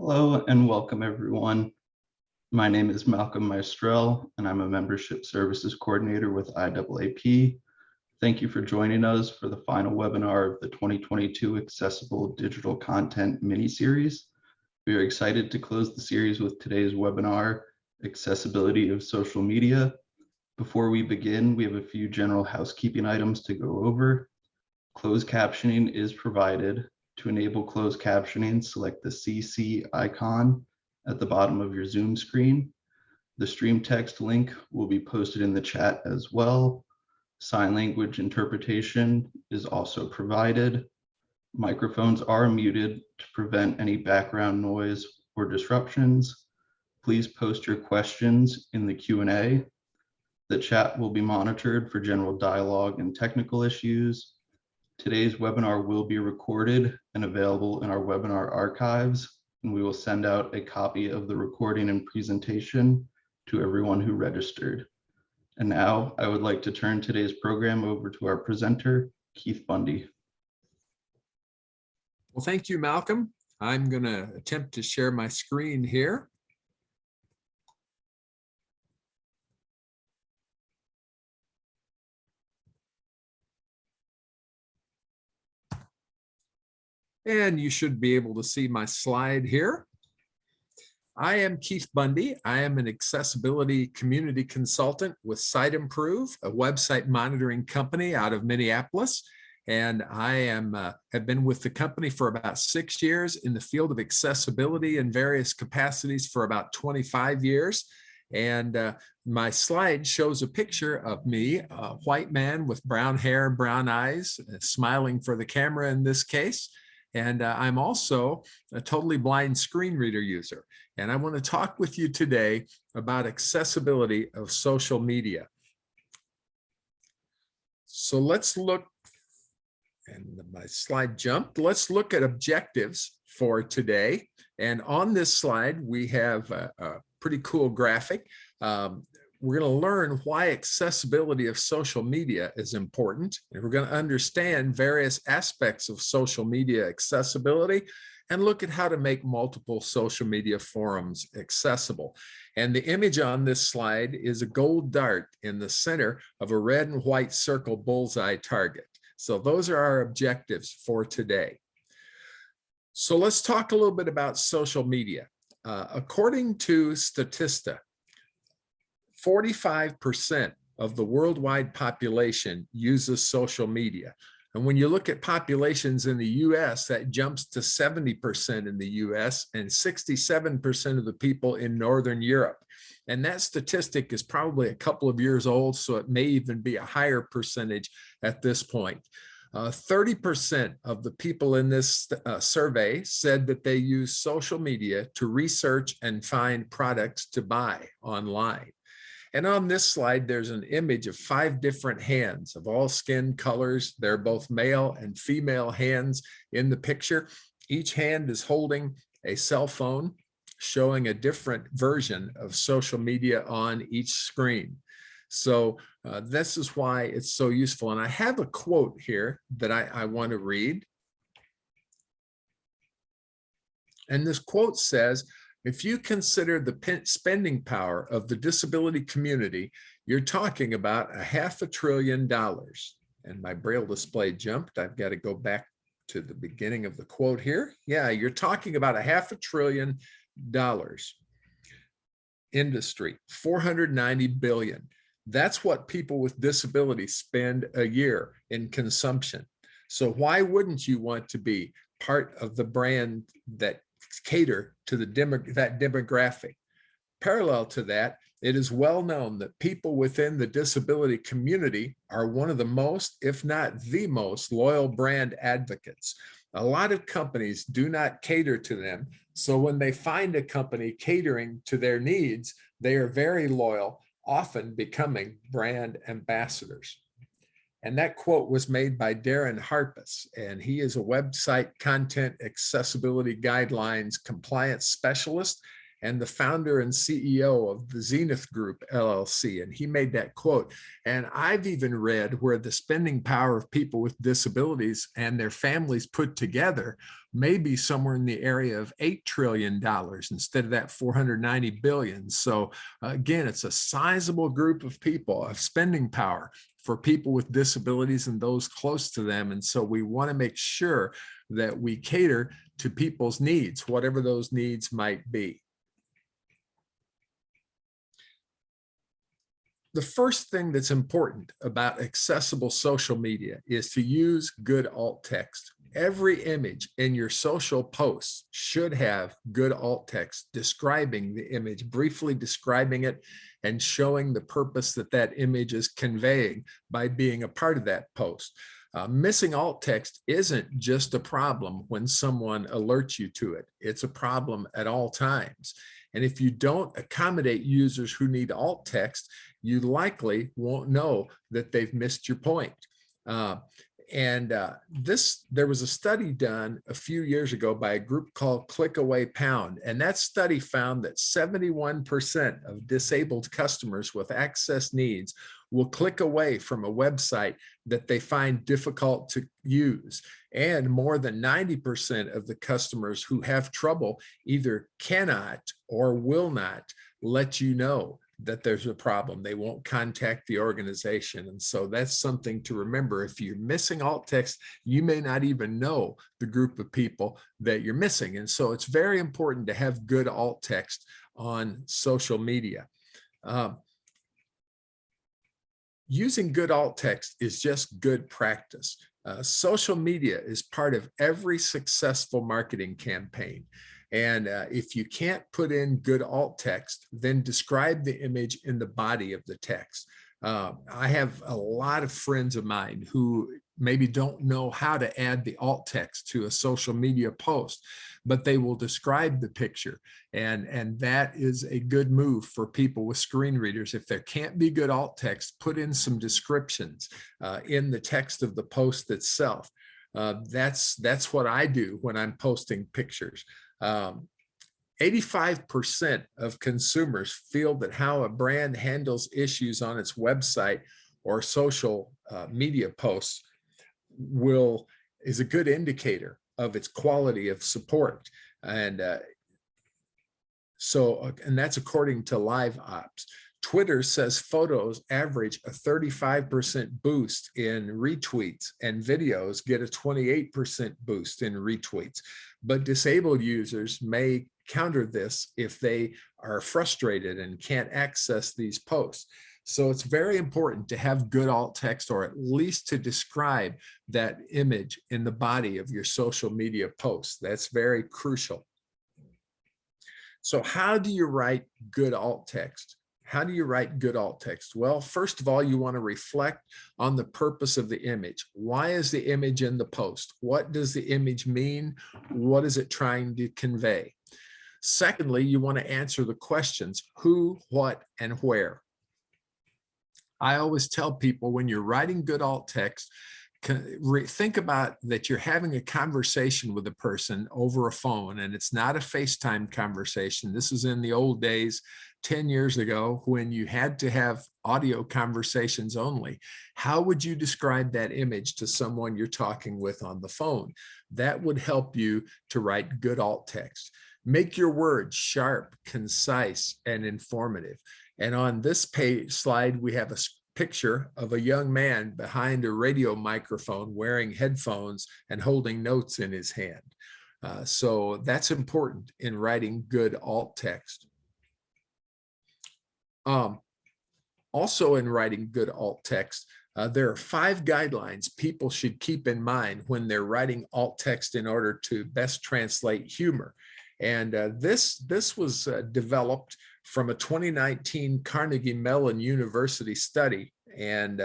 Hello and welcome everyone. My name is Malcolm Maestrel and I'm a Membership Services Coordinator with IAAP. Thank you for joining us for the final webinar of the 2022 Accessible Digital Content mini-series. We are excited to close the series with today's webinar, Accessibility of Social Media. Before we begin, we have a few general housekeeping items to go over. Closed captioning is provided. To enable closed captioning, select the CC icon at the bottom of your Zoom screen. The stream text link will be posted in the chat as well. Sign language interpretation is also provided. Microphones are muted to prevent any background noise or disruptions. Please post your questions in the Q&A. The chat will be monitored for general dialogue and technical issues. Today's webinar will be recorded and available in our webinar archives, and we will send out a copy of the recording and presentation to everyone who registered. And now I would like to turn today's program over to our presenter, Keith Bundy. Well, thank you, Malcolm. I'm going to attempt to share my screen here. And you should be able to see my slide here. I am Keith Bundy. I am an accessibility community consultant with Siteimprove, a website monitoring company out of Minneapolis. And I have been with the company for about 6 years in the field of accessibility in various capacities for about 25 years. And my slide shows a picture of me, a white man with brown hair, brown eyes, smiling for the camera in this case. And I'm also a totally blind screen reader user. And I want to talk with you today about accessibility of social media. So let's look, and my slide jumped. Let's look at objectives for today. And on this slide, we have a pretty cool graphic. We're going to learn why accessibility of social media is important. And we're going to understand various aspects of social media accessibility and look at how to make multiple social media forums accessible. And the image on this slide is a gold dart in the center of a red and white circle bullseye target. So those are our objectives for today. So let's talk a little bit about social media. According to Statista, 45% of the worldwide population uses social media. And when you look at populations in the US, that jumps to 70% in the US and 67% of the people in Northern Europe. And that statistic is probably a couple of years old, so it may even be a higher percentage at this point. 30% of the people in this survey said that they use social media to research and find products to buy online. And on this slide, there's an image of 5 different hands of all skin colors. They're both male and female hands in the picture. Each hand is holding a cell phone showing a different version of social media on each screen. So this is why it's so useful. And I have a quote here that I want to read. And this quote says, "If you consider the spending power of the disability community, you're talking about $500 billion. And my Braille display jumped. I've got to go back to the beginning of the quote here. Yeah, you're talking about $500 billion. Industry, 490 billion. That's what people with disabilities spend a year in consumption. So why wouldn't you want to be part of the brand that cater to that demographic? Parallel to that, it is well known that people within the disability community are one of the most, if not the most, loyal brand advocates. A lot of companies do not cater to them. So when they find a company catering to their needs, they are very loyal, often becoming brand ambassadors. And that quote was made by Darren Harpus, and he is a website content accessibility guidelines compliance specialist. and the founder and CEO of the Zenith Group, LLC. And he made that quote. And I've even read where the spending power of people with disabilities and their families put together may be somewhere in the area of $8 trillion instead of that 490 billion. So again, it's a sizable group of people of spending power for people with disabilities and those close to them. And so we want to make sure that we cater to people's needs, whatever those needs might be. The first thing that's important about accessible social media is to use good alt text. Every image in your social posts should have good alt text describing the image, briefly describing it and showing the purpose that that image is conveying by being a part of that post. Missing alt text isn't just a problem when someone alerts you to it. It's a problem at all times. And if you don't accommodate users who need alt text, you likely won't know that they've missed your point. There was a study done a few years ago by a group called Click Away Pound, and that study found that 71% of disabled customers with access needs will click away from a website that they find difficult to use. And more than 90% of the customers who have trouble either cannot or will not let you know that there's a problem. They won't contact the organization. And so that's something to remember. If you're missing alt text, you may not even know the group of people that you're missing. And so it's very important to have good alt text on social media. Using good alt text is just good practice. Social media is part of every successful marketing campaign. And if you can't put in good alt text, then describe the image in the body of the text. I have a lot of friends of mine who maybe don't know how to add the alt text to a social media post, but they will describe the picture. And that is a good move for people with screen readers. If there can't be good alt text, put in some descriptions in the text of the post itself. That's what I do when I'm posting pictures. 85% of consumers feel that how a brand handles issues on its website or social media posts is a good indicator of its quality of support. And that's according to Live Ops. Twitter says photos average a 35% boost in retweets, and videos get a 28% boost in retweets. But disabled users may counter this if they are frustrated and can't access these posts. So it's very important to have good alt text, or at least to describe that image in the body of your social media posts. That's very crucial. So how do you write good alt text? How do you write good alt text? Well, first of all, you want to reflect on the purpose of the image. Why is the image in the post? What does the image mean? What is it trying to convey? Secondly, you want to answer the questions: who, what, and where. I always tell people, when you're writing good alt text, think about that you're having a conversation with a person over a phone, and it's not a FaceTime conversation. This is in the old days, 10 years ago, when you had to have audio conversations only. How would you describe that image to someone you're talking with on the phone? That would help you to write good alt text. Make your words sharp, concise, and informative. And on this slide, we have a picture of a young man behind a radio microphone wearing headphones and holding notes in his hand. So that's important in writing good alt text. Also in writing good alt text, there are 5 guidelines people should keep in mind when they're writing alt text in order to best translate humor. And this was developed from a 2019 Carnegie Mellon University study. And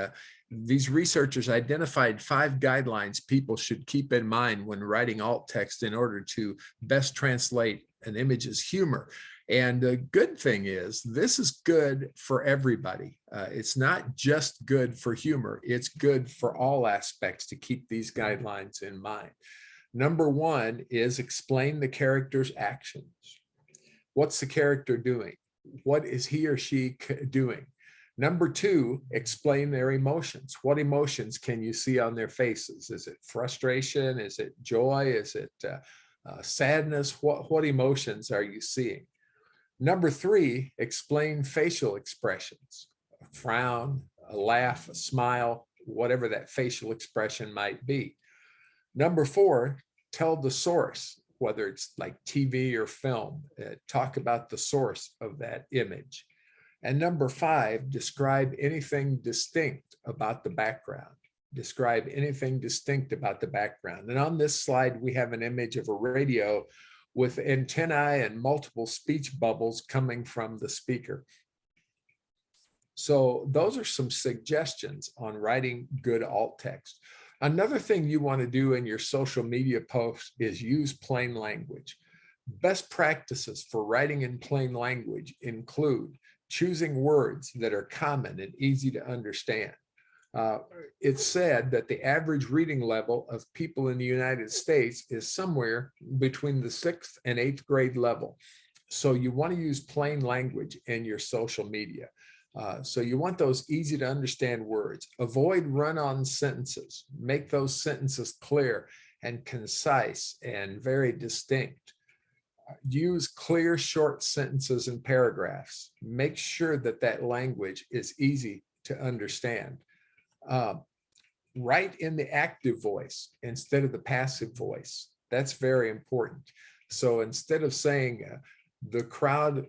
these researchers identified 5 guidelines people should keep in mind when writing alt text in order to best translate an image's humor. And the good thing is, this is good for everybody. It's not just good for humor. It's good for all aspects to keep these guidelines in mind. Number 1 is explain the character's actions. What's the character doing? What is he or she doing? Number two, explain their emotions. What emotions can you see on their faces? Is it frustration? Is it joy? Is it sadness? What emotions are you seeing? Number three, explain facial expressions. A frown, a laugh, a smile, whatever that facial expression might be. Number four, tell the source, whether it's like TV or film. Talk about the source of that image. And number five, describe anything distinct about the background. Describe anything distinct about the background. And on this slide, we have an image of a radio with antennae and multiple speech bubbles coming from the speaker. So those are some suggestions on writing good alt text. Another thing you want to do in your social media posts is use plain language. Best practices for writing in plain language include choosing words that are common and easy to understand. It's said that the average reading level of people in the United States is somewhere between the 6th and 8th grade level. So you want to use plain language in your social media. So you want those easy to understand words. Avoid run-on sentences. Make those sentences clear and concise and very distinct. Use clear, short sentences and paragraphs. Make sure that that language is easy to understand. Write in the active voice instead of the passive voice. That's very important. So instead of saying the crowd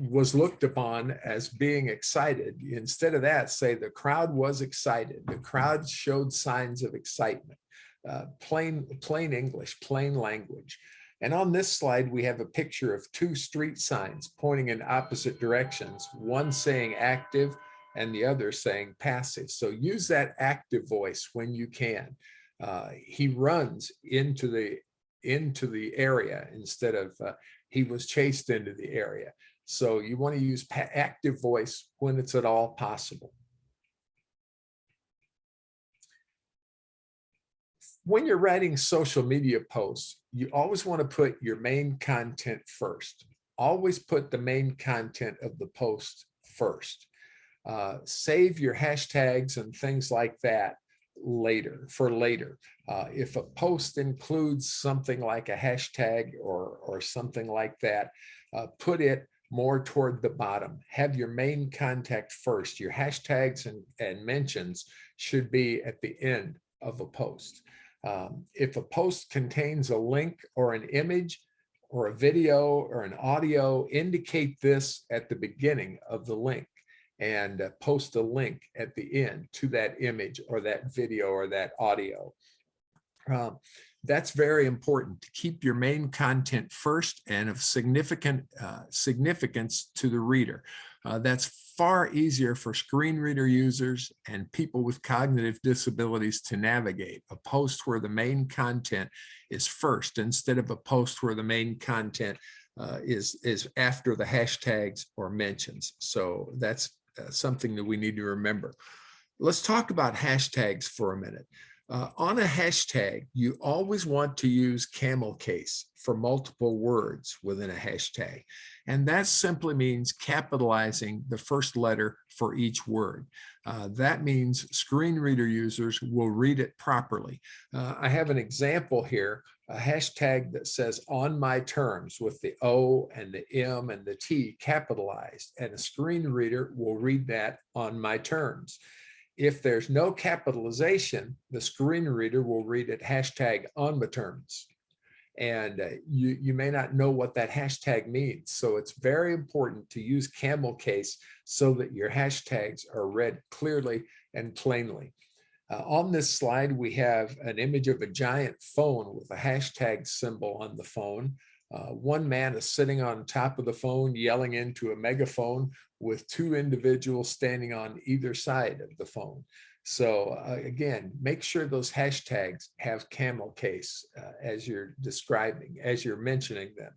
was looked upon as being excited, instead of that, say the crowd was excited. The crowd showed signs of excitement. Plain English, plain language. And on this slide, we have a picture of two street signs pointing in opposite directions, one saying active and the other saying passive. So use that active voice when you can. He runs into the area instead of he was chased into the area. So you want to use active voice when it's at all possible. When you're writing social media posts, you always want to put your main content first. Always put the main content of the post first. Save your hashtags and things like that for later. If a post includes something like a hashtag or something like that, put it more toward the bottom. Have your main content first. Your hashtags and mentions should be at the end of a post. If a post contains a link or an image or a video or an audio, indicate this at the beginning of the link and post a link at the end to that image or that video or that audio. That's very important to keep your main content first and of significance to the reader. That's far easier for screen reader users and people with cognitive disabilities to navigate. A post where the main content is first instead of a post where the main content is after the hashtags or mentions. So that's something that we need to remember. Let's talk about hashtags for a minute. On a hashtag, you always want to use camel case for multiple words within a hashtag. And that simply means capitalizing the first letter for each word. That means screen reader users will read it properly. I have an example here, a hashtag that says on my terms with the O and the M and the T capitalized, and a screen reader will read that on my terms. If there's no capitalization, the screen reader will read it hashtag on my terms. And you may not know what that hashtag means. So it's very important to use camel case so that your hashtags are read clearly and plainly. On this slide, we have an image of a giant phone with a hashtag symbol on the phone. One man is sitting on top of the phone yelling into a megaphone with two individuals standing on either side of the phone. So again, make sure those hashtags have camel case as you're describing, as you're mentioning them.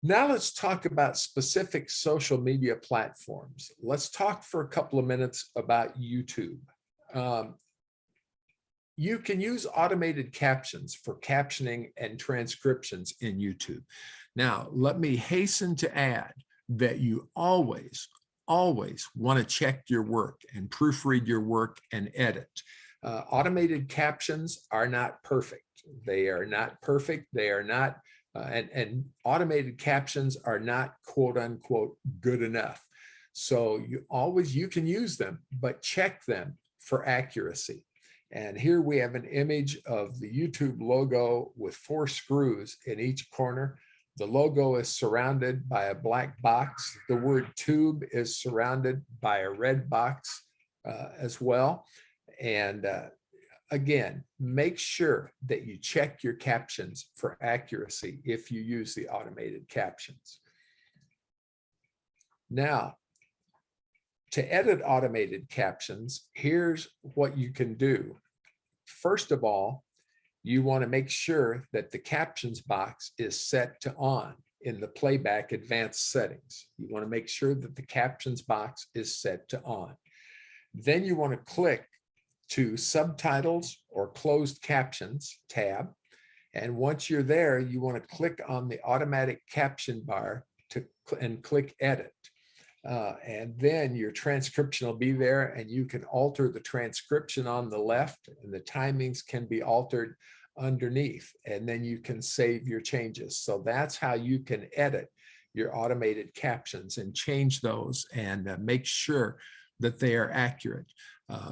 Now let's talk about specific social media platforms. Let's talk for a couple of minutes about YouTube. You can use automated captions for captioning and transcriptions in YouTube. Now, let me hasten to add that you always want to check your work and proofread your work and edit. Automated captions are not perfect. They are not perfect. They are not, and automated captions are not quote unquote good enough. So you can use them, but check them for accuracy. And here we have an image of the YouTube logo with 4 screws in each corner. The logo is surrounded by a black box. The word tube is surrounded by a red box as well. And again, make sure that you check your captions for accuracy if you use the automated captions. Now, to edit automated captions, here's what you can do. First of all, you want to make sure that the captions box is set to on in the playback advanced settings. You want to make sure that the captions box is set to on. Then you want to click to subtitles or closed captions tab. And once you're there, you want to click on the automatic caption bar and click edit. And then your transcription will be there, and you can alter the transcription on the left, and the timings can be altered underneath, and then you can save your changes. So that's how you can edit your automated captions and change those and make sure that they are accurate.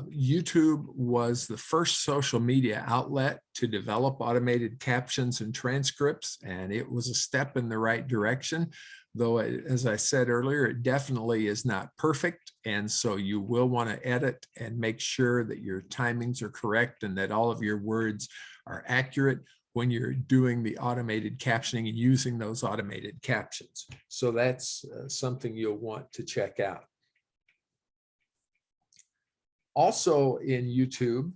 YouTube was the first social media outlet to develop automated captions and transcripts, and it was a step in the right direction. Though, as I said earlier, it definitely is not perfect. And so you will want to edit and make sure that your timings are correct and that all of your words are accurate when you're doing the automated captioning and using those automated captions. So that's something you'll want to check out. Also in YouTube,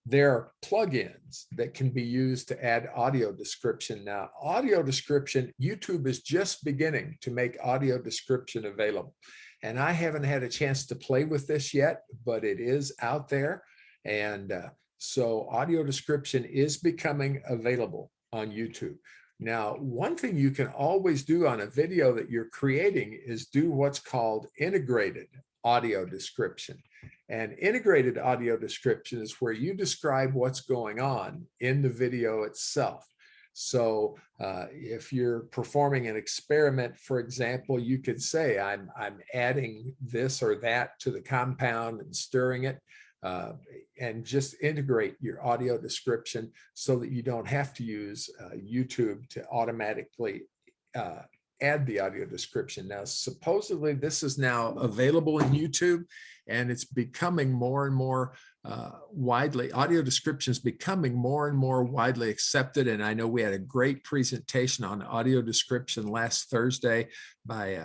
there are plugins that can be used to add audio description. Now, audio description, YouTube is just beginning to make audio description available. And I haven't had a chance to play with this yet, but it is out there. And so audio description is becoming available on YouTube. Now, one thing you can always do on a video that you're creating is do what's called integrated audio description. And integrated audio description is where you describe what's going on in the video itself. So if you're performing an experiment, for example, you could say, I'm adding this or that to the compound and stirring it, and just integrate your audio description so that you don't have to use YouTube to automatically add the audio description. Now, supposedly this is now available in YouTube, and it's becoming more and more widely, audio description is becoming more and more widely accepted. And I know we had a great presentation on audio description last Thursday by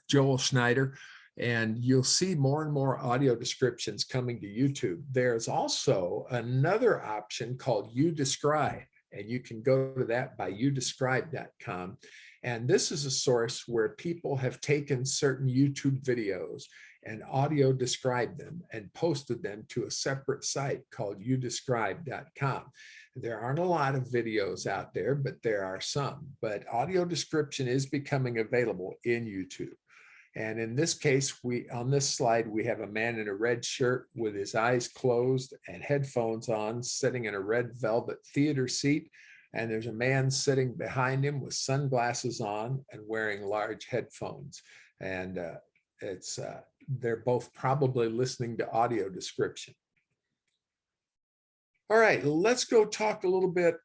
Joel Schneider. And you'll see more and more audio descriptions coming to YouTube. There's also another option called YouDescribe, and you can go to that by youdescribe.com. And this is a source where people have taken certain YouTube videos and audio described them and posted them to a separate site called youdescribe.com. There aren't a lot of videos out there, but there are some. But audio description is becoming available in YouTube. And in this case, on this slide, we have a man in a red shirt with his eyes closed and headphones on, sitting in a red velvet theater seat. And there's a man sitting behind him with sunglasses on and wearing large headphones. And they're both probably listening to audio description. All right, let's go talk a little bit.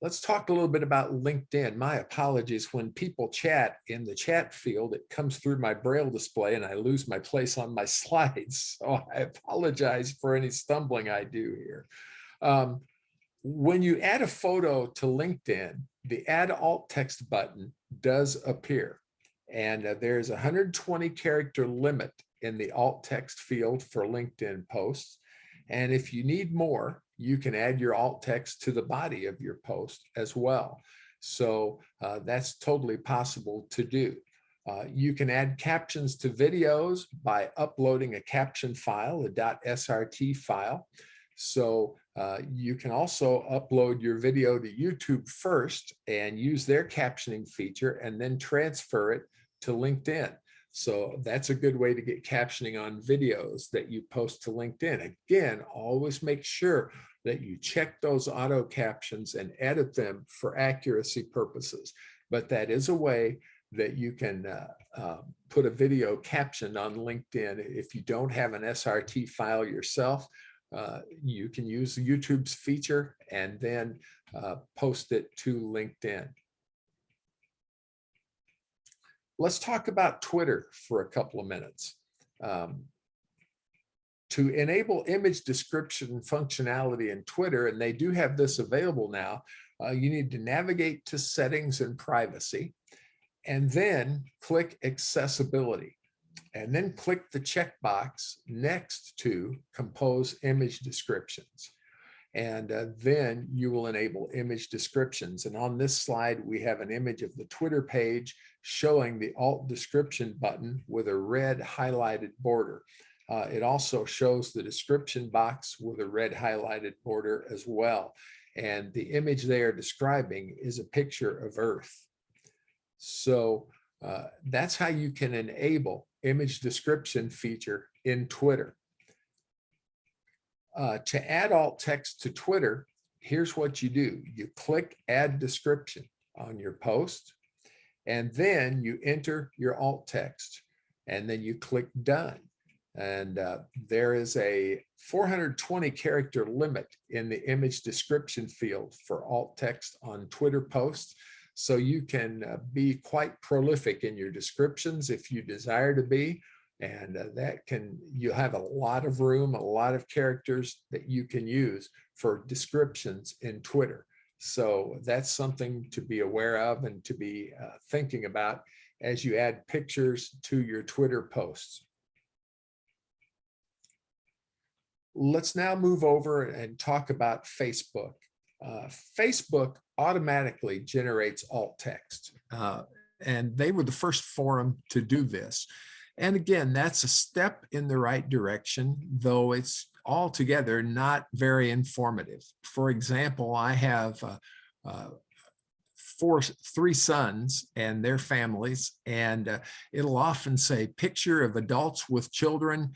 Let's talk a little bit about LinkedIn. My apologies, when people chat in the chat field, it comes through my Braille display and I lose my place on my slides. So I apologize for any stumbling I do here. When you add a photo to LinkedIn, the add alt text button does appear. And there's a 120 character limit in the alt text field for LinkedIn posts. And if you need more, you can add your alt text to the body of your post as well. So that's totally possible to do. You can add captions to videos by uploading a caption file, a .srt file. So you can also upload your video to YouTube first and use their captioning feature and then transfer it to LinkedIn. So that's a good way to get captioning on videos that you post to LinkedIn. Again, always make sure that you check those auto captions and edit them for accuracy purposes. But that is a way that you can put a video caption on LinkedIn. If you don't have an SRT file yourself, you can use YouTube's feature and then post it to LinkedIn. Let's talk about Twitter for a couple of minutes. To enable image description functionality in Twitter, and they do have this available now, you need to navigate to settings and privacy, and then click accessibility, and then click the checkbox next to compose image descriptions. And then you will enable image descriptions. And on this slide, we have an image of the Twitter page showing the alt description button with a red highlighted border. It also shows the description box with a red highlighted border as well. And the image they are describing is a picture of Earth. So that's how you can enable image description feature in Twitter. To add alt text to Twitter, here's what you do. You click add description on your post, and then you enter your alt text, and then you click done. And there is a 420 character limit in the image description field for alt text on Twitter posts. So you can be quite prolific in your descriptions if you desire to be. And you have a lot of room, a lot of characters that you can use for descriptions in Twitter. So that's something to be aware of and to be thinking about as you add pictures to your Twitter posts. Let's now move over and talk about Facebook. Facebook automatically generates alt text, and they were the first forum to do this. And again, that's a step in the right direction, though it's altogether not very informative. For example, I have three sons and their families, and it'll often say picture of adults with children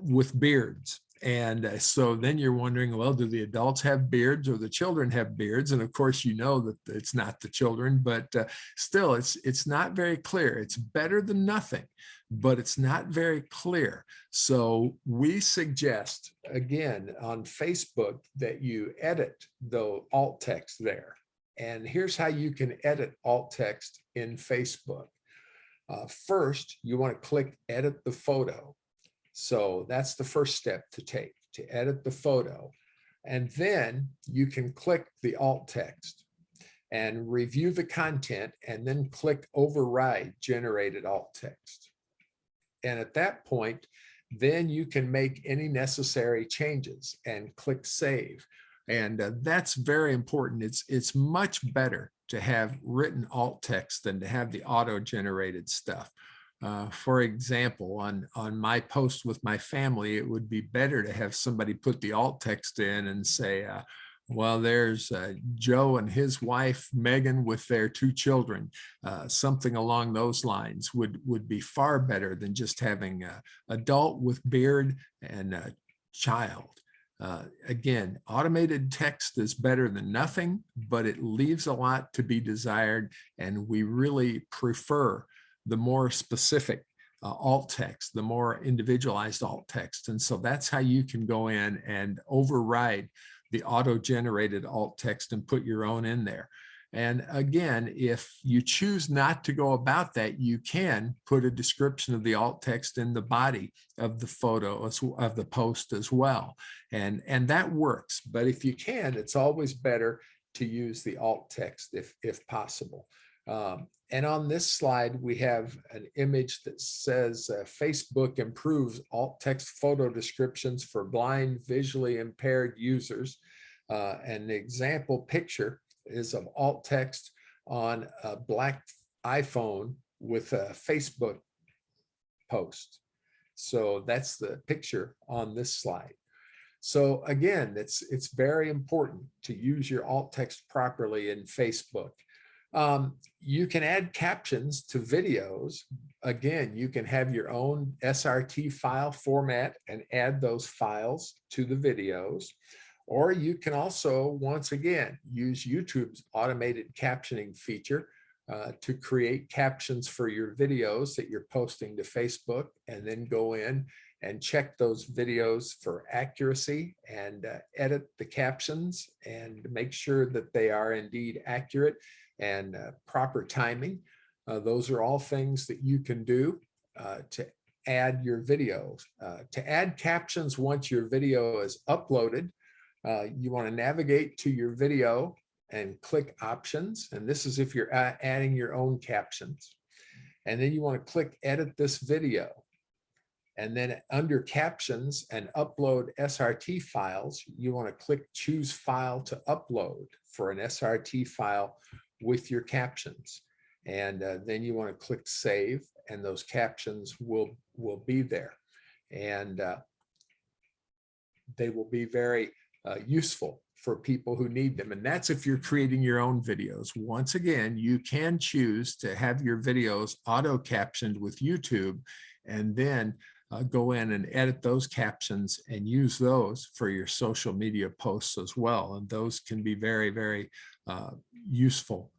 with beards. And so then you're wondering, well, do the adults have beards or the children have beards? And of course, you know that it's not the children, but still, it's not very clear. It's better than nothing, but it's not very clear. So we suggest, again, on Facebook that you edit the alt text there. And here's how you can edit alt text in Facebook. First, you want to click edit the photo. So that's the first step to take, to edit the photo. And then you can click the alt text and review the content, and then click override generated alt text. And at that point, then you can make any necessary changes and click save. And that's very important. It's much better to have written alt text than to have the auto-generated stuff. For example, on my post with my family, it would be better to have somebody put the alt text in and say, well, there's Joe and his wife, Megan, with their 2 children. Something along those lines would be far better than just having adult with beard and child. Again, automated text is better than nothing, but it leaves a lot to be desired, and we really prefer the more specific alt text, the more individualized alt text. And so that's how you can go in and override the auto-generated alt text and put your own in there. And again, if you choose not to go about that, you can put a description of the alt text in the body of the photo, of the post as well. And that works. But if you can, it's always better to use the alt text if possible. And on this slide, we have an image that says Facebook improves alt text photo descriptions for blind, visually impaired users. An example picture is of alt text on a black iPhone with a Facebook post. So that's the picture on this slide. So again, it's very important to use your alt text properly in Facebook. You can add captions to videos. Again, you can have your own SRT file format and add those files to the videos. Or you can also, once again, use YouTube's automated captioning feature to create captions for your videos that you're posting to Facebook, and then go in and check those videos for accuracy and edit the captions and make sure that they are indeed accurate and proper timing. Those are all things that you can do to add your videos. To add captions once your video is uploaded, you want to navigate to your video and click options. And this is if you're adding your own captions. And then you want to click edit this video. And then under captions and upload SRT files, you want to click choose file to upload for an SRT file with your captions. And then you want to click save, and those captions will be there. And they will be very useful for people who need them. And that's if you're creating your own videos. Once again, you can choose to have your videos auto captioned with YouTube, and then go in and edit those captions and use those for your social media posts as well. And those can be very, very useful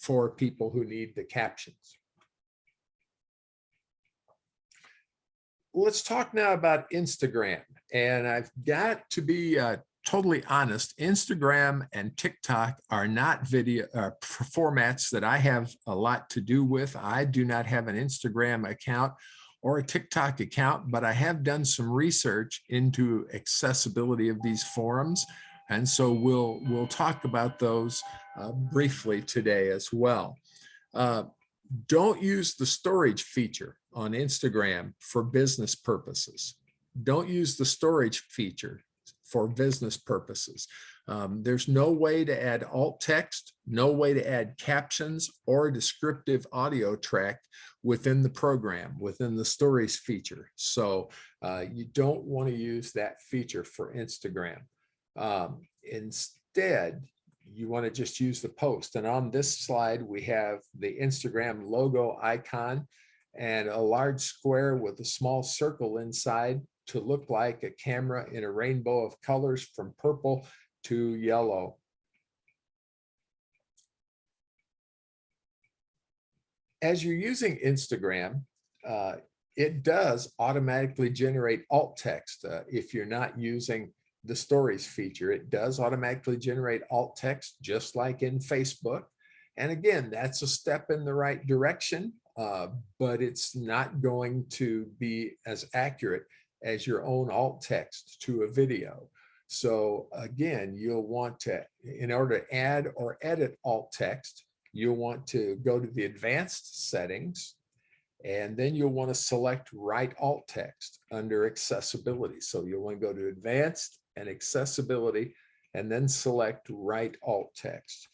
for people who need the captions. Let's talk now about Instagram. And I've got to be totally honest, Instagram and TikTok are not video formats that I have a lot to do with. I do not have an Instagram account or a TikTok account, but I have done some research into accessibility of these forums. And so we'll talk about those briefly today as well. Don't use the storage feature on Instagram for business purposes. Don't use the storage feature for business purposes. There's no way to add alt text, no way to add captions or a descriptive audio track within the program, within the stories feature. So you don't want to use that feature for Instagram. Instead, you want to just use the post. And on this slide, we have the Instagram logo icon and a large square with a small circle inside to look like a camera in a rainbow of colors from purple to yellow. As you're using Instagram, it does automatically generate alt text. If you're not using the stories feature, it does automatically generate alt text just like in Facebook. And again, that's a step in the right direction, but it's not going to be as accurate as your own alt text to a video. So again, you'll want to, in order to add or edit alt text, you'll want to go to the advanced settings, and then you'll want to select write alt text under accessibility. So you'll want to go to advanced and accessibility, and then select write alt text.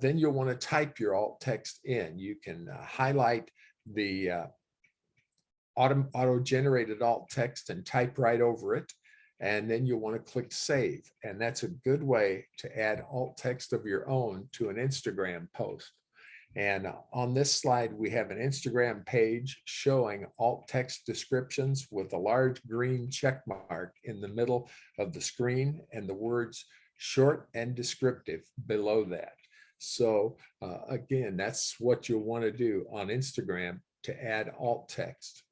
Then you'll want to type your alt text in. You can highlight the auto-generated alt text and type right over it. And then you'll want to click save. And that's a good way to add alt text of your own to an Instagram post. And on this slide, we have an Instagram page showing alt text descriptions with a large green check mark in the middle of the screen and the words short and descriptive below that. So again, that's what you'll want to do on Instagram to add alt text.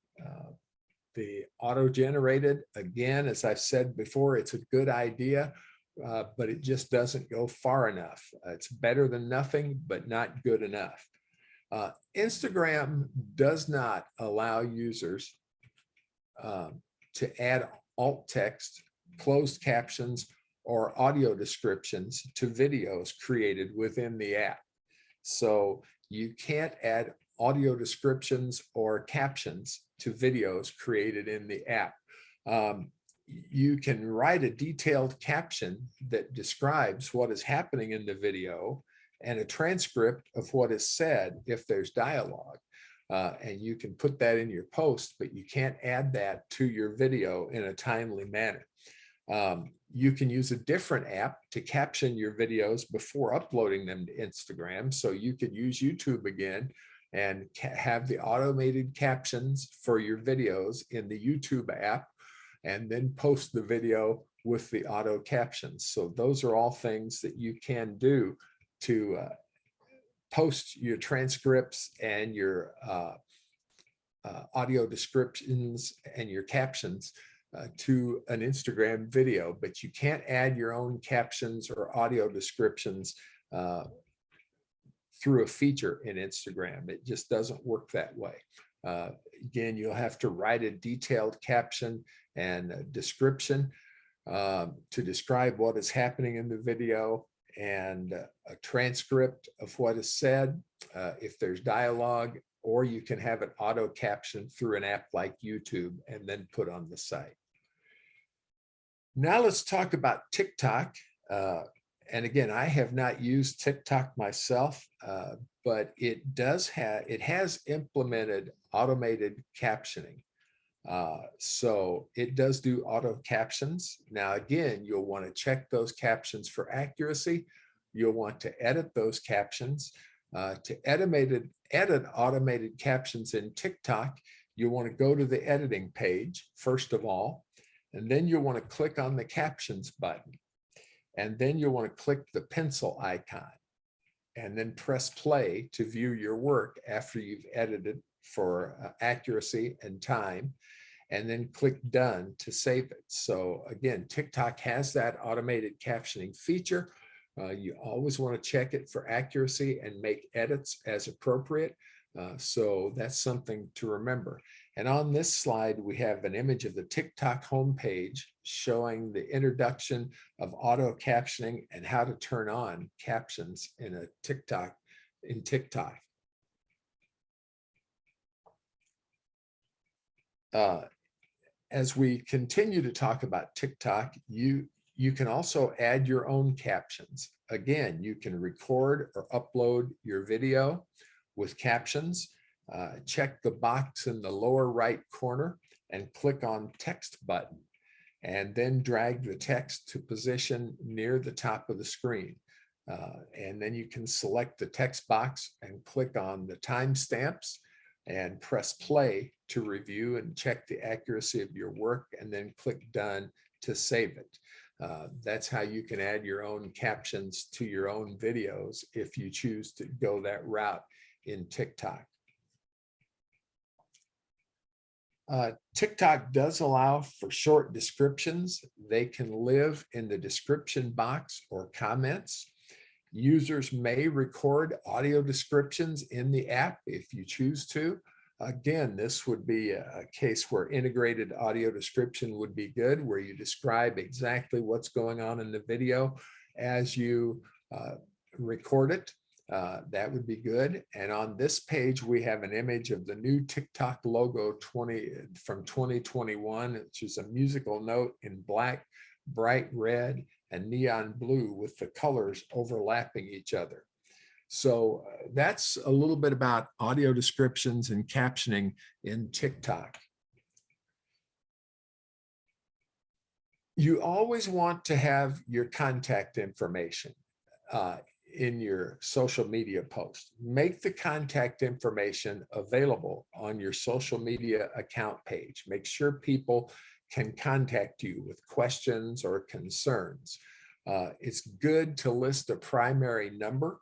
The auto-generated, again, as I've said before, it's a good idea, but it just doesn't go far enough. It's better than nothing, but not good enough. Instagram does not allow users to add alt text, closed captions, or audio descriptions to videos created within the app. So you can't add audio descriptions or captions to videos created in the app. You can write a detailed caption that describes what is happening in the video and a transcript of what is said if there's dialogue. And you can put that in your post, but you can't add that to your video in a timely manner. You can use a different app to caption your videos before uploading them to Instagram. So you could use YouTube again and have the automated captions for your videos in the YouTube app, and then post the video with the auto captions. So those are all things that you can do to post your transcripts and your audio descriptions and your captions to an Instagram video, but you can't add your own captions or audio descriptions through a feature in Instagram. It just doesn't work that way. Again, you'll have to write a detailed caption and a description to describe what is happening in the video, and a transcript of what is said if there's dialogue, or you can have it auto captioned through an app like YouTube and then put on the site. Now let's talk about TikTok. And again, I have not used TikTok myself, but it has implemented automated captioning. So it does do auto captions. Now, again, you'll want to check those captions for accuracy. You'll want to edit those captions. To edit automated captions in TikTok, you want to go to the editing page, first of all, and then you'll want to click on the captions button. And then you'll want to click the pencil icon and then press play to view your work after you've edited for accuracy and time, and then click done to save it. So again, TikTok has that automated captioning feature. You always want to check it for accuracy and make edits as appropriate. So that's something to remember. And on this slide, we have an image of the TikTok homepage showing the introduction of auto captioning and how to turn on captions in TikTok. As we continue to talk about TikTok, you can also add your own captions. Again, you can record or upload your video with captions. Check the box in the lower right corner and click on text button, and then drag the text to position near the top of the screen. And then you can select the text box and click on the timestamps and press play to review and check the accuracy of your work, and then click done to save it. That's how you can add your own captions to your own videos if you choose to go that route in TikTok. TikTok does allow for short descriptions. They can live in the description box or comments. Users may record audio descriptions in the app if you choose to. Again, this would be a case where integrated audio description would be good, where you describe exactly what's going on in the video as you record it. That would be good. And on this page, we have an image of the new TikTok logo from 2021, which is a musical note in black, bright red, and neon blue with the colors overlapping each other. So that's a little bit about audio descriptions and captioning in TikTok. You always want to have your contact information in your social media post. Make the contact information available on your social media account page. Make sure people can contact you with questions or concerns. It's good to list a primary number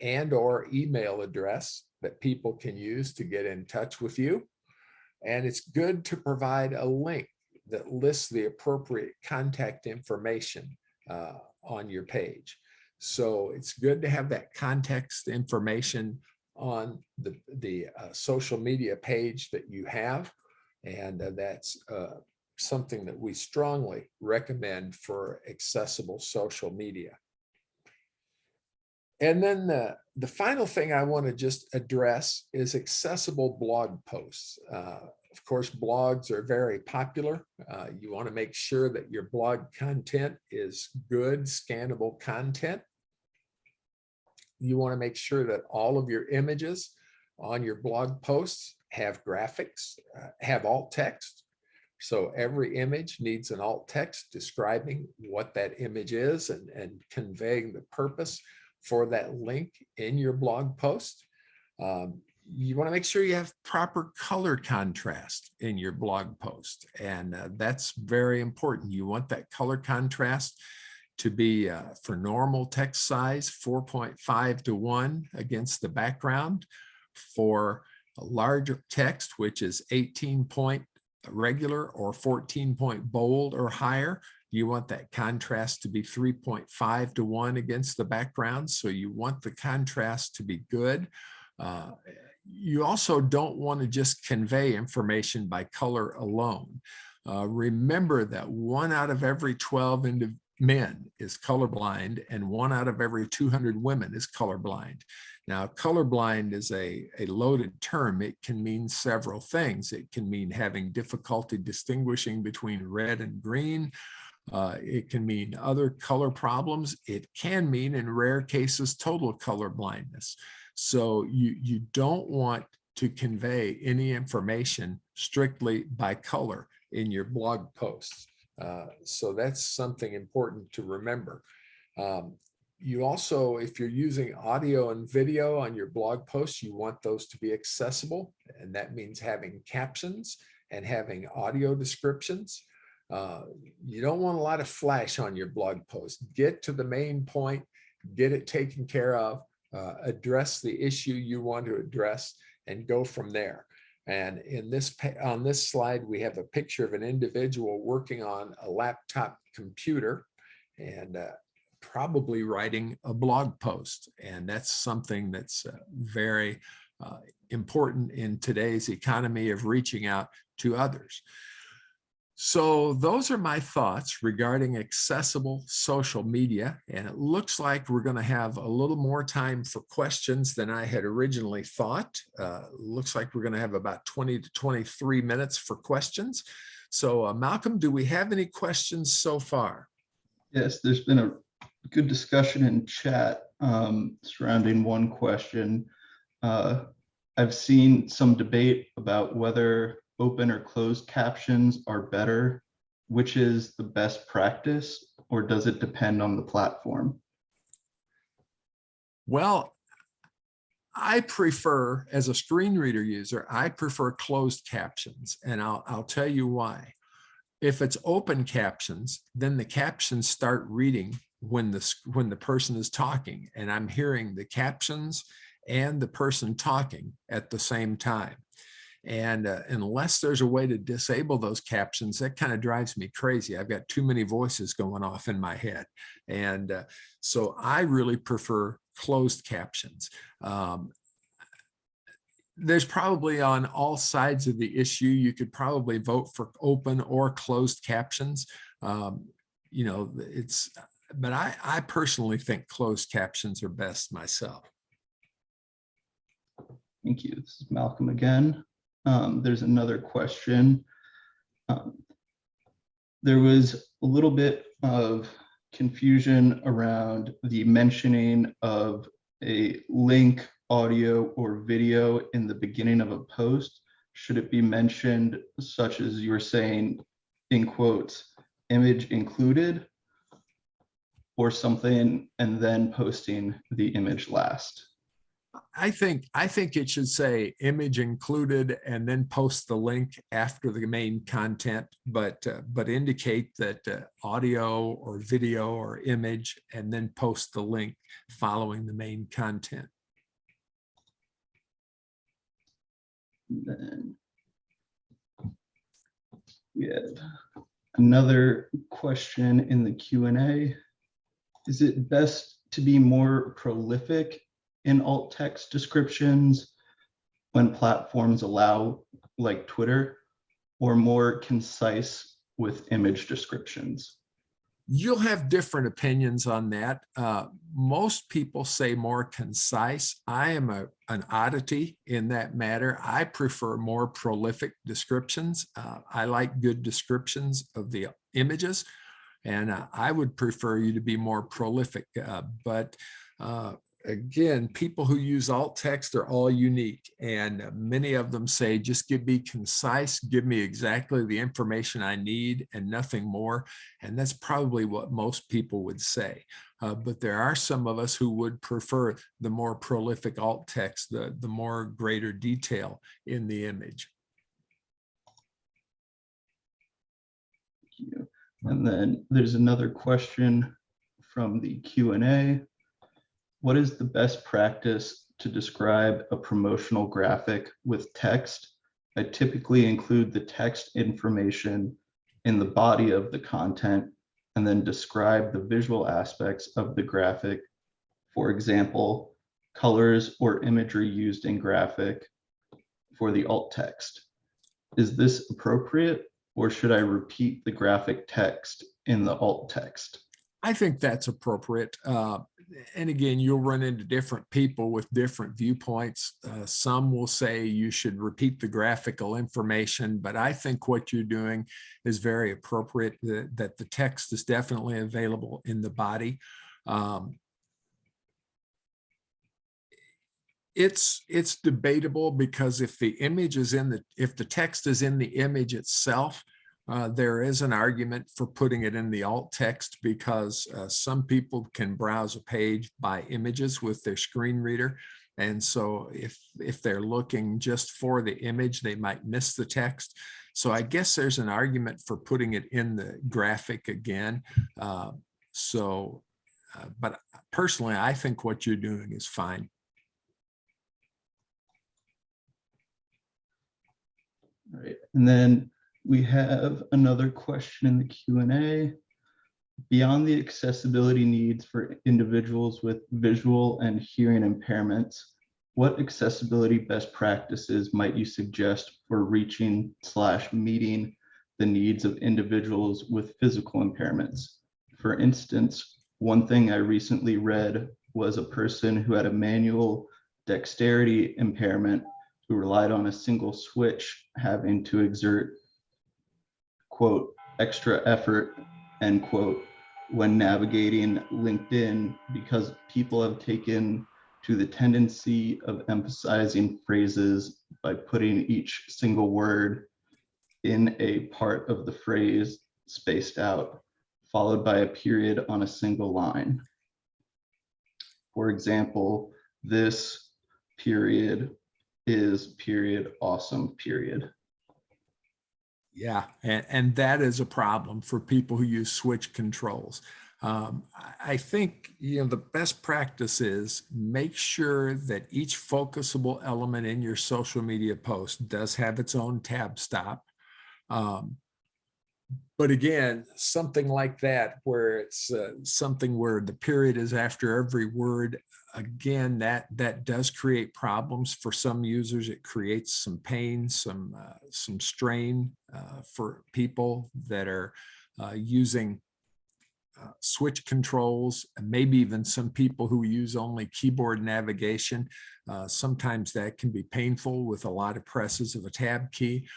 and or email address that people can use to get in touch with you. And it's good to provide a link that lists the appropriate contact information on your page. So it's good to have that context information on the social media page that you have. And that's something that we strongly recommend for accessible social media. And then the final thing I want to just address is accessible blog posts. Of course, blogs are very popular. You want to make sure that your blog content is good, scannable content. You want to make sure that all of your images on your blog posts have graphics, have alt text, So every image needs an alt text describing what that image is and conveying the purpose for that link in your blog post. You want to make sure you have proper color contrast in your blog post. And that's very important. You want that color contrast to be for normal text size 4.5 to 1 against the background. For a larger text, which is 18 point regular or 14 point bold or higher, you want that contrast to be 3.5 to 1 against the background. So you want the contrast to be good. You also don't want to just convey information by color alone. Remember that 1 out of every 12 men is colorblind and 1 out of every 200 women is colorblind. Now, colorblind is a loaded term. It can mean several things. It can mean having difficulty distinguishing between red and green. It can mean other color problems. It can mean, in rare cases, total color blindness. So you don't want to convey any information strictly by color in your blog posts. So that's something important to remember. You also, if you're using audio and video on your blog posts, you want those to be accessible. And that means having captions and having audio descriptions. You don't want a lot of flash on your blog post. Get to the main point, get it taken care of, address the issue you want to address, and go from there. And on this slide, we have a picture of an individual working on a laptop computer and probably writing a blog post. And that's something that's very important in today's economy of reaching out to others. So those are my thoughts regarding accessible social media. And it looks like we're going to have a little more time for questions than I had originally thought. Looks like we're going to have about 20 to 23 minutes for questions. So Malcolm, do we have any questions so far? Yes, there's been a good discussion in chat surrounding one question. I've seen some debate about whether open or closed captions are better. Which is the best practice, or does it depend on the platform? Well, I prefer, as a screen reader user, I prefer closed captions, and I'll tell you why. If it's open captions, then the captions start reading when the person is talking, and I'm hearing the captions and the person talking at the same time. And unless there's a way to disable those captions, that kind of drives me crazy. I've got too many voices going off in my head. And so I really prefer closed captions. There's probably on all sides of the issue, you could probably vote for open or closed captions. You know, but I personally think closed captions are best myself. Thank you. This is Malcolm again. There's another question. There was a little bit of confusion around the mentioning of a link, audio, or video in the beginning of a post. Should it be mentioned such as you were saying, in quotes, image included, or something, and then posting the image last? I think it should say image included and then post the link after the main content, but indicate that audio or video or image, and then post the link following the main content. Then we have another question in the Q&A. Is it best to be more prolific in alt text descriptions when platforms allow, like Twitter, or more concise with image descriptions? You'll have different opinions on that. Most people say more concise. I am an oddity in that matter. I prefer more prolific descriptions. I like good descriptions of the images, and I would prefer you to be more prolific. But again, people who use alt text are all unique, and many of them say, just give me concise, give me exactly the information I need and nothing more. And that's probably what most people would say. But there are some of us who would prefer the more prolific alt text, the more greater detail in the image. Thank you. And then there's another question from the Q&A. What is the best practice to describe a promotional graphic with text? I typically include the text information in the body of the content and then describe the visual aspects of the graphic. For example, colors or imagery used in graphic for the alt text. Is this appropriate, or should I repeat the graphic text in the alt text? I think that's appropriate. And again, you'll run into different people with different viewpoints. Some will say you should repeat the graphical information, but I think what you're doing is very appropriate, that the text is definitely available in the body. It's debatable, because if the image is if the text is in the image itself, there is an argument for putting it in the alt text, because some people can browse a page by images with their screen reader. And so if they're looking just for the image, they might miss the text. So I guess there's an argument for putting it in the graphic again. But personally, I think what you're doing is fine. All right, and then we have another question in the Q&A. Beyond the accessibility needs for individuals with visual and hearing impairments, what accessibility best practices might you suggest for reaching/meeting the needs of individuals with physical impairments? For instance, one thing I recently read was a person who had a manual dexterity impairment who relied on a single switch having to exert, quote, extra effort, end quote, when navigating LinkedIn, because people have taken to the tendency of emphasizing phrases by putting each single word in a part of the phrase spaced out, followed by a period on a single line. For example, this period is period awesome period. Yeah, and that is a problem for people who use switch controls. I think, the best practice is make sure that each focusable element in your social media post does have its own tab stop. But again, something like that, where it's something where the period is after every word, again, that does create problems for some users. It creates some pain, some strain for people that are using switch controls, and maybe even some people who use only keyboard navigation. Sometimes that can be painful with a lot of presses of a tab key.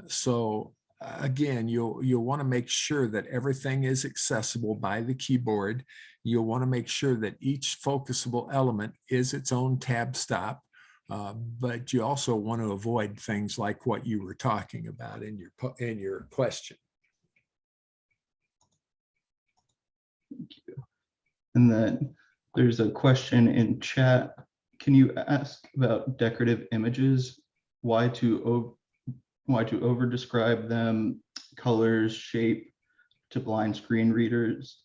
So again, you'll want to make sure that everything is accessible by the keyboard. You'll want to make sure that each focusable element is its own tab stop, but you also want to avoid things like what you were talking about in your question. Thank you. And then there's a question in chat. Can you ask about decorative images? Why to over describe them, colors, shape to blind screen readers?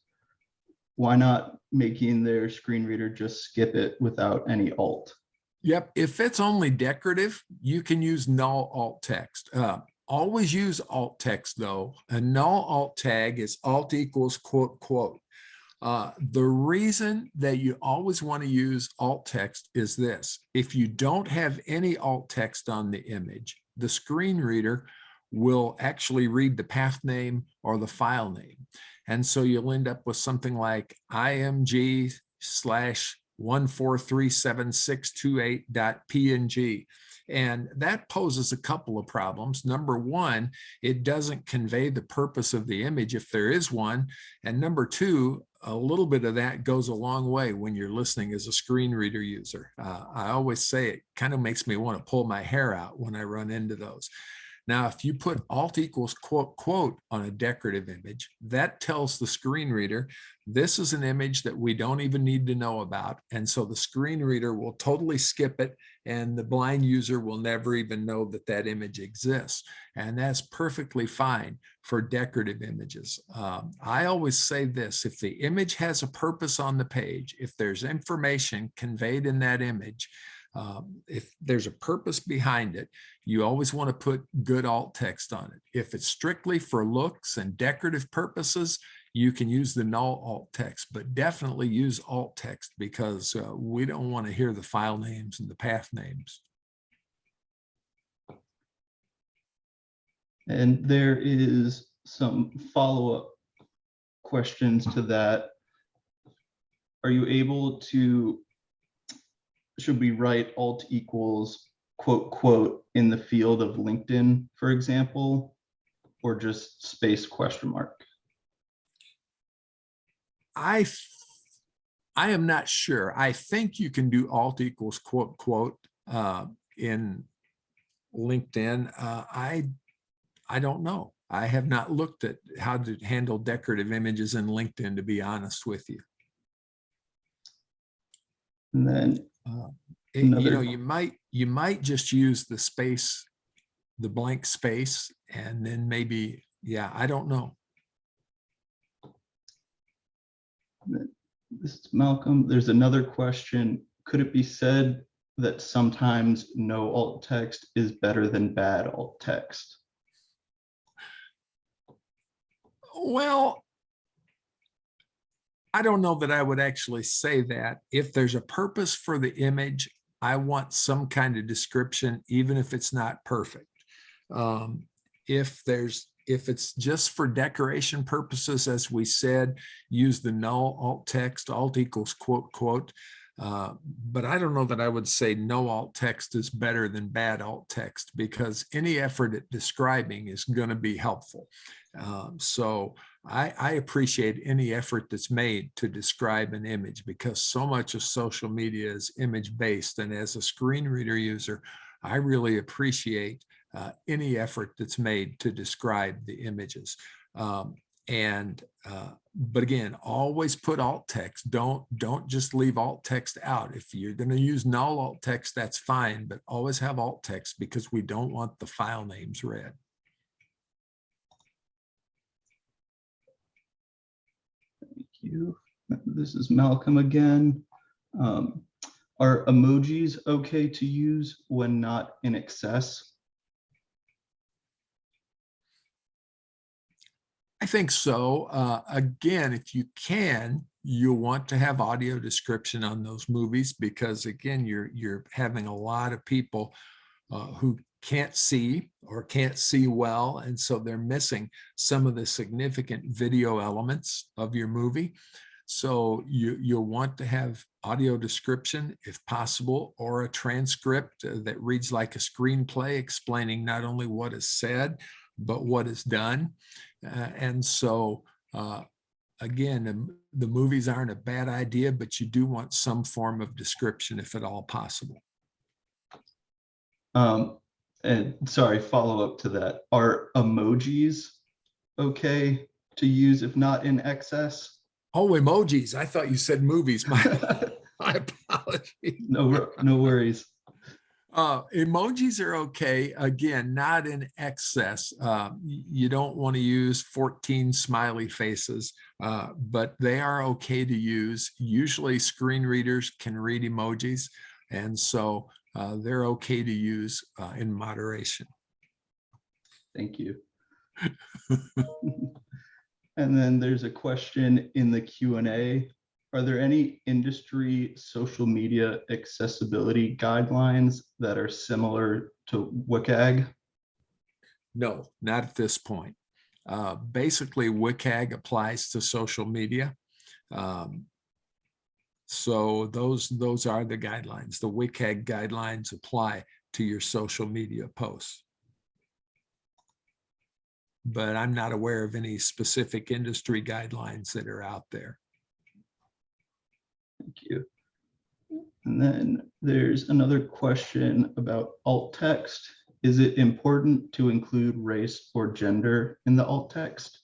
Why not making their screen reader just skip it without any alt? Yep, if it's only decorative, you can use null alt text. Always use alt text though. A null alt tag is alt equals quote, quote. The reason that you always want to use alt text is this: if you don't have any alt text on the image, the screen reader will actually read the path name or the file name. And so you'll end up with something like img/1437628.png. And that poses a couple of problems. Number one, it doesn't convey the purpose of the image if there is one. And number two, a little bit of that goes a long way when you're listening as a screen reader user. I always say it kind of makes me want to pull my hair out when I run into those. Now, if you put alt equals quote, quote on a decorative image, that tells the screen reader, this is an image that we don't even need to know about. And so the screen reader will totally skip it, and the blind user will never even know that that image exists. And that's perfectly fine for decorative images. I always say this, if the image has a purpose on the page, if there's information conveyed in that image, if there's a purpose behind it, you always want to put good alt text on it. If it's strictly for looks and decorative purposes, you can use the null alt text, but definitely use alt text because we don't want to hear the file names and the path names. And there is some follow-up questions to that. Are you able to, should we write alt equals quote, quote in the field of LinkedIn, for example, or just space question mark? I am not sure. I think you can do alt equals quote, quote in LinkedIn. I don't know. I have not looked at how to handle decorative images in LinkedIn, to be honest with you. And then you might just use the space, the blank space, and then maybe, yeah, I don't know. This is Malcolm. There's another question. Could it be said that sometimes no alt text is better than bad alt text? Well, I don't know that I would actually say that. If there's a purpose for the image, I want some kind of description, even if it's not perfect. If it's just for decoration purposes, as we said, use the null alt text, alt equals quote, quote. But I don't know that I would say no alt text is better than bad alt text, because any effort at describing is going to be helpful. So I appreciate any effort that's made to describe an image, because so much of social media is image based. And as a screen reader user, I really appreciate any effort that's made to describe the images. But again, always put alt text. Don't just leave alt text out. If you're going to use null alt text, that's fine, but always have alt text, because we don't want the file names read. Thank you. This is Malcolm again. Are emojis okay to use when not in excess? I think so. Again, if you can, you'll want to have audio description on those movies, because again, you're having a lot of people who can't see or can't see well, and so they're missing some of the significant video elements of your movie. So you'll want to have audio description if possible, or a transcript that reads like a screenplay, explaining not only what is said, but what is done. And so, again, the movies aren't a bad idea, but you do want some form of description if at all possible. And sorry, follow up to that. Are emojis okay to use if not in excess? Oh, emojis. I thought you said movies. My apologies. No worries. Emojis are okay. Again, not in excess. You don't want to use 14 smiley faces, but they are okay to use. Usually screen readers can read emojis, and so they're okay to use in moderation. Thank you. And then there's a question in the Q&A. Are there any industry social media accessibility guidelines that are similar to WCAG? No, not at this point. Basically, WCAG applies to social media. So those are the guidelines. The WCAG guidelines apply to your social media posts. But I'm not aware of any specific industry guidelines that are out there. Thank you. And then there's another question about alt text. Is it important to include race or gender in the alt text?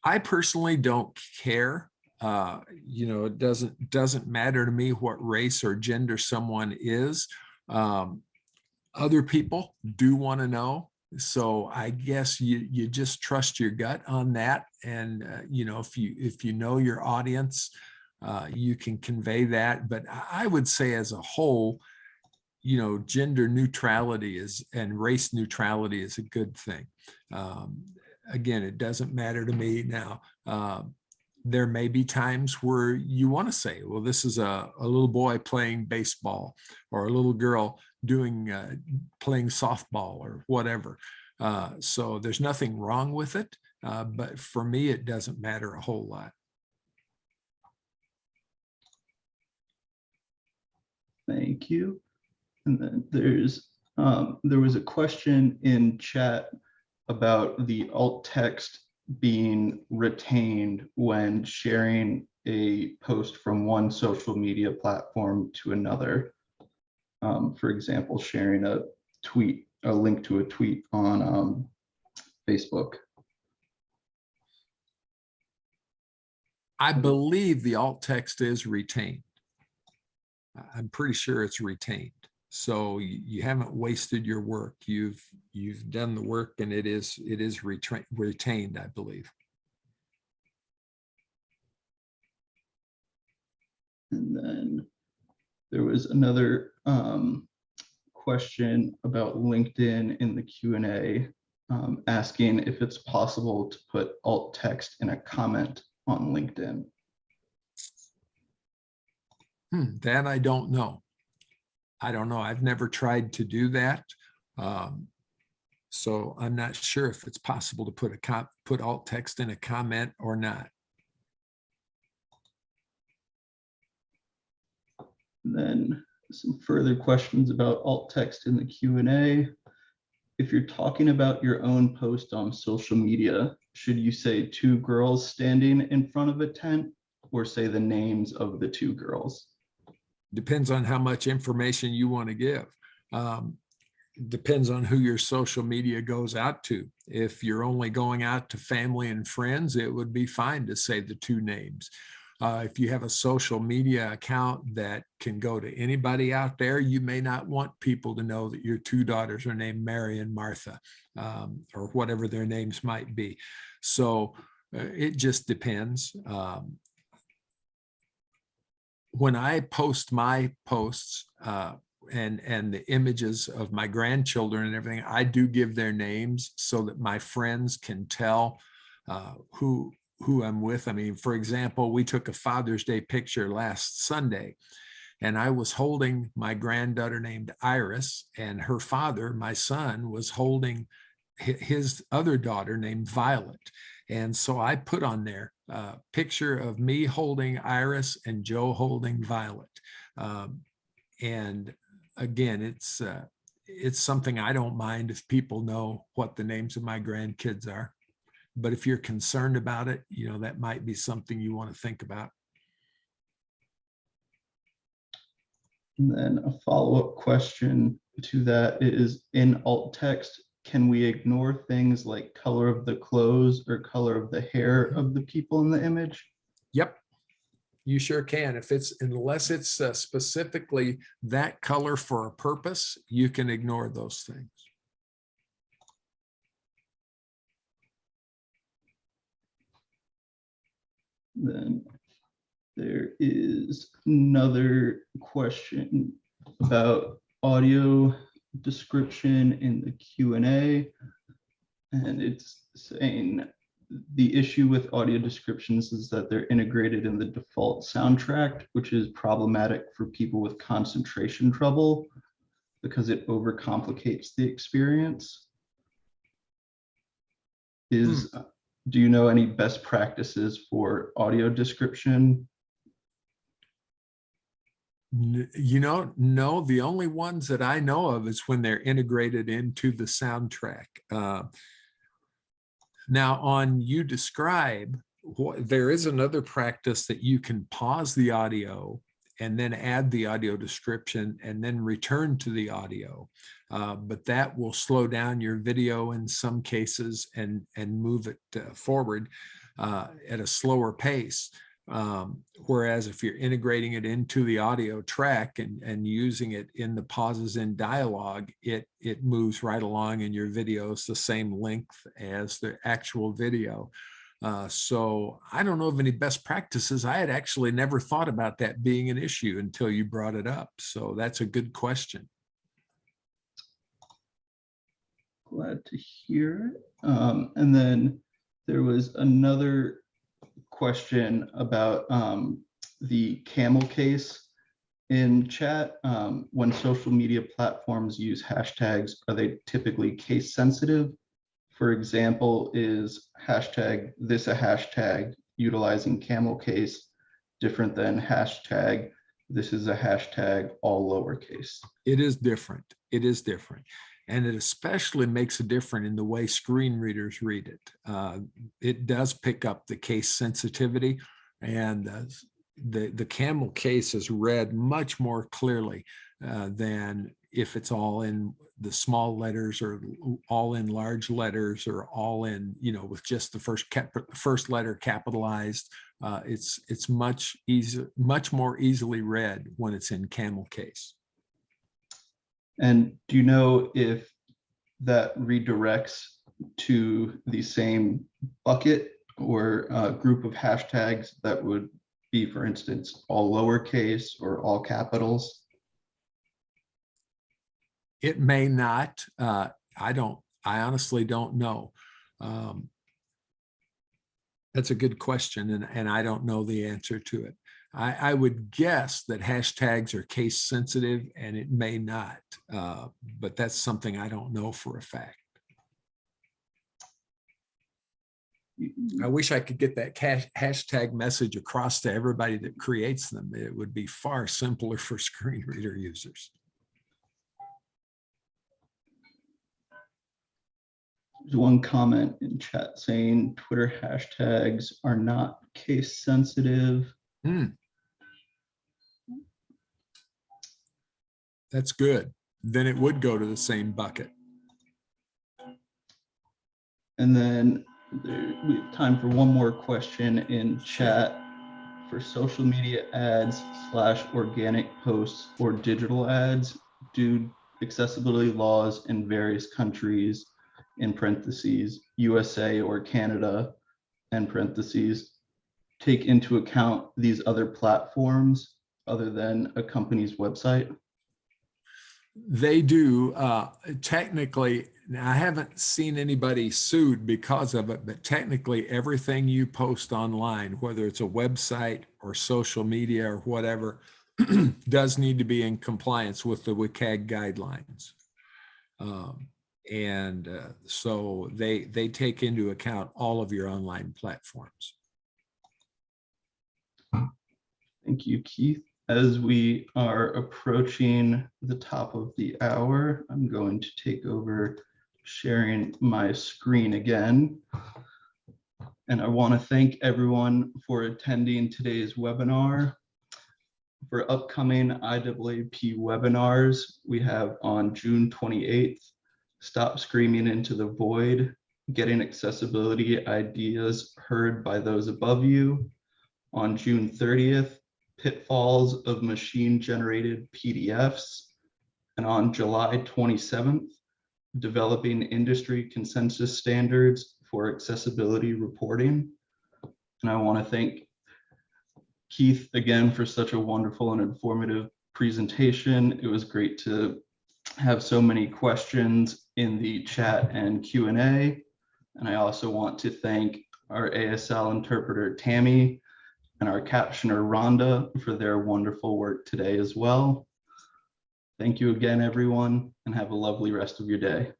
I personally don't care. It doesn't matter to me what race or gender someone is. Other people do want to know. So I guess you just trust your gut on that. And, if you know your audience, you can convey that. But I would say as a whole, gender neutrality and race neutrality is a good thing. Again, it doesn't matter to me now. There may be times where you want to say, well, this is a little boy playing baseball or a little girl playing softball or whatever. So there's nothing wrong with it. But for me, it doesn't matter a whole lot. Thank you. And then there was a question in chat about the alt text being retained when sharing a post from one social media platform to another. For example, sharing a link to a tweet on Facebook. I believe the alt text is retained. I'm pretty sure it's retained. So you haven't wasted your work. You've done the work, and it is retained, I believe. And then there was another question about LinkedIn in the Q&A, asking if it's possible to put alt text in a comment on LinkedIn. That I don't know. I've never tried to do that. So I'm not sure if it's possible to put alt text in a comment or not. And then some further questions about alt text in the Q&A. If you're talking about your own post on social media, should you say 2 girls standing in front of a tent or say the names of the 2 girls? Depends on how much information you want to give. Depends on who your social media goes out to. If you're only going out to family and friends, it would be fine to say the 2 names. If you have a social media account that can go to anybody out there, you may not want people to know that your 2 daughters are named Mary and Martha, or whatever their names might be. So it just depends. When I post my posts and the images of my grandchildren and everything, I do give their names so that my friends can tell who I'm with. I mean, for example, we took a Father's Day picture last Sunday, and I was holding my granddaughter named Iris, and her father, my son, was holding his other daughter named Violet. And so I put on there a picture of me holding Iris and Joe holding Violet. And again, it's something I don't mind if people know what the names of my grandkids are. But if you're concerned about it, that might be something you want to think about. And then a follow-up question to that is, in alt text, can we ignore things like color of the clothes or color of the hair of the people in the image? Yep, you sure can. Unless it's specifically that color for a purpose, you can ignore those things. Then there is another question about audio description in the Q&A, and it's saying the issue with audio descriptions is that they're integrated in the default soundtrack, which is problematic for people with concentration trouble because it overcomplicates the experience. Do you know any best practices for audio description? No, the only ones that I know of is when they're integrated into the soundtrack. Now on You Describe, there is another practice that you can pause the audio and then add the audio description and then return to the audio. But that will slow down your video in some cases and move it forward at a slower pace. Whereas if you're integrating it into the audio track and using it in the pauses in dialogue, it moves right along, and your video is the same length as the actual video. So I don't know of any best practices. I had actually never thought about that being an issue until you brought it up. So that's a good question. Glad to hear it. And then there was another question about the camel case in chat. When social media platforms use hashtags, are they typically case sensitive? For example, is hashtag this a hashtag utilizing camel case different than hashtag this is a hashtag all lowercase? It is different. It is different. And it especially makes a difference in the way screen readers read it. It does pick up the case sensitivity, and the camel case is read much more clearly than if it's all in the small letters or all in large letters or all in, with just the first letter capitalized. It's much more easily read when it's in camel case. And do you know if that redirects to the same bucket or group of hashtags that would be, for instance, all lowercase or all capitals? It may not. I honestly don't know. That's a good question, and I don't know the answer to it. I would guess that hashtags are case sensitive, and it may not, but that's something I don't know for a fact. I wish I could get that hashtag message across to everybody that creates them. It would be far simpler for screen reader users. There's one comment in chat saying Twitter hashtags are not case sensitive. That's good. Then it would go to the same bucket. And then we have time for one more question in chat. For social media ads / organic posts or digital ads, do accessibility laws in various countries, in parentheses, USA or Canada, and parentheses, take into account these other platforms other than a company's website? They do. Technically, now I haven't seen anybody sued because of it, but technically everything you post online, whether it's a website or social media or whatever, does need to be in compliance with the WCAG guidelines. So they take into account all of your online platforms. Thank you, Keith. As we are approaching the top of the hour, I'm going to take over sharing my screen again. And I want to thank everyone for attending today's webinar. For upcoming IAAP webinars, we have on June 28th, Stop Screaming into the Void, Getting Accessibility Ideas Heard by Those Above You. On June 30th, Pitfalls of Machine-Generated PDFs. And on July 27th, Developing Industry Consensus Standards for Accessibility Reporting. And I want to thank Keith again for such a wonderful and informative presentation. It was great to have so many questions in the chat and Q&A. And I also want to thank our ASL interpreter, Tammy, and our captioner, Rhonda, for their wonderful work today as well. Thank you again, everyone, and have a lovely rest of your day.